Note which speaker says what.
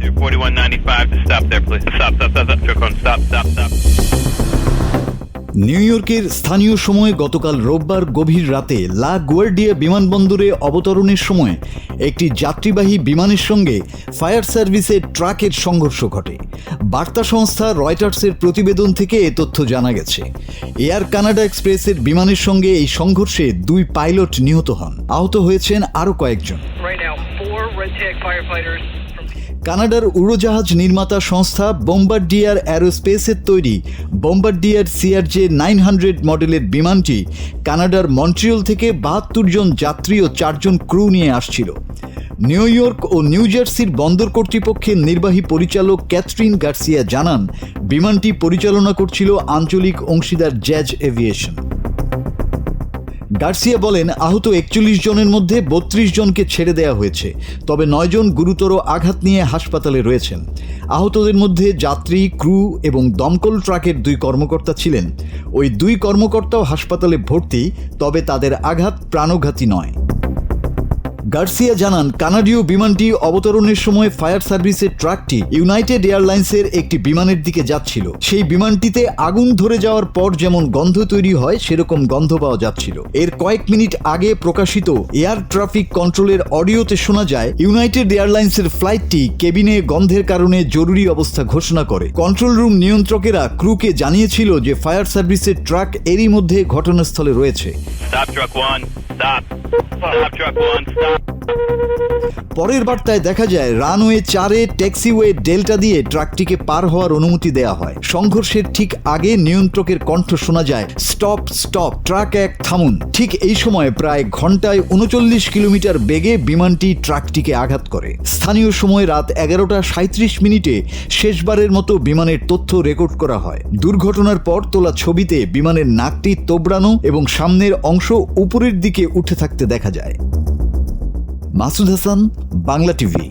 Speaker 1: 4195 to stop there, please. Stop, truck on, stop.
Speaker 2: New ইয়র্কের স্থানীয় সময় গতকাল রোববার গভীর রাতে লা গুয়ার্ডিয়া বিমানবন্দরে অবতরণের সময় একটি যাত্রীবাহী বিমানের সঙ্গে ফায়ার সার্ভিসের ট্রাকের সংঘর্ষ ঘটে। বার্তা সংস্থা রয়টার্সের প্রতিবেদন থেকে এ তথ্য জানা গেছে। এয়ার কানাডা এক্সপ্রেসের বিমানের সঙ্গে এই সংঘর্ষে 2 পাইলট নিহত হন। আহত হয়েছেন আরও কয়েকজন। কানাডার উড়োজাহাজ নির্মাতা সংস্থা বোম্বার্ডিয়ার অ্যারোস্পেসের তৈরি বোম্বার্ডিয়ার CRJ-900 মডেলের বিমানটি কানাডার মন্ট্রিয়ল থেকে 72 জন যাত্রী ও 4 জন ক্রু নিয়ে আসছিল। নিউ ইয়র্ক ও নিউ জার্সির বন্দর কর্তৃপক্ষের নির্বাহী পরিচালক ক্যাথরিন গার্সিয়া জানান, বিমানটি পরিচালনা করছিল আঞ্চলিক অংশীদার জ্যাজ এভিয়েশন। গার্সিয়া বলেন, আহত 41 জনের মধ্যে 32 জনকে ছেড়ে দেওয়া হয়েছে, তবে 9 জন গুরুতর আঘাত নিয়ে হাসপাতালে রয়েছেন। আহতদের মধ্যে যাত্রী, ক্রু এবং দমকল ট্রাকের 2 কর্মকর্তা ছিলেন। ওই 2 কর্মকর্তাও হাসপাতালে ভর্তি, তবে তাদের আঘাত প্রাণঘাতী নয়। গার্সিয়া জানান, কানাডীয় বিমানটি অবতরণের সময় ফায়ার সার্ভিসের ট্রাকটি ইউনাইটেড এয়ারলাইন্সের একটি বিমানের দিকে যাচ্ছিল। সেই বিমানটিতে আগুন ধরে যাওয়ার পর যেমন গন্ধ তৈরি হয় সেরকম গন্ধ পাওয়া যাচ্ছিল। এর কয়েক মিনিট আগে প্রকাশিত এয়ার ট্রাফিক কন্ট্রোলের অডিওতে শোনা যায়, ইউনাইটেড এয়ারলাইন্সের ফ্লাইটটি কেবিনে গন্ধের কারণে জরুরি অবস্থা ঘোষণা করে। কন্ট্রোল রুম নিয়ন্ত্রকেরা ক্রুকে জানিয়েছিল যে ফায়ার সার্ভিসের ট্রাক এরই মধ্যে ঘটনাস্থলে রয়েছে। পরের বার্তায় দেখা যায়, রানওয়ে 4-এ ট্যাক্সিওয়ে ডেল্টা দিয়ে ট্রাকটিকে পার হওয়ার অনুমতি দেওয়া হয়। সংঘর্ষের ঠিক আগে নিয়ন্ত্রকের কণ্ঠ শোনা যায়, স্টপ, ট্রাক 1 থামুন। ঠিক এই সময় প্রায় ঘন্টায় 39 কিলোমিটার বেগে বিমানটি ট্রাকটিকে আঘাত করে। স্থানীয় সময় রাত 11:37 শেষবারের মতো বিমানের তথ্য রেকর্ড করা হয়। দুর্ঘটনার পর তোলা ছবিতে বিমানের নাকটি তোবড়ানো এবং সামনের অংশ উপরের দিকে উঠে থাকতে দেখা যায়। মাসুদ হাসান, বাংলা টিভি।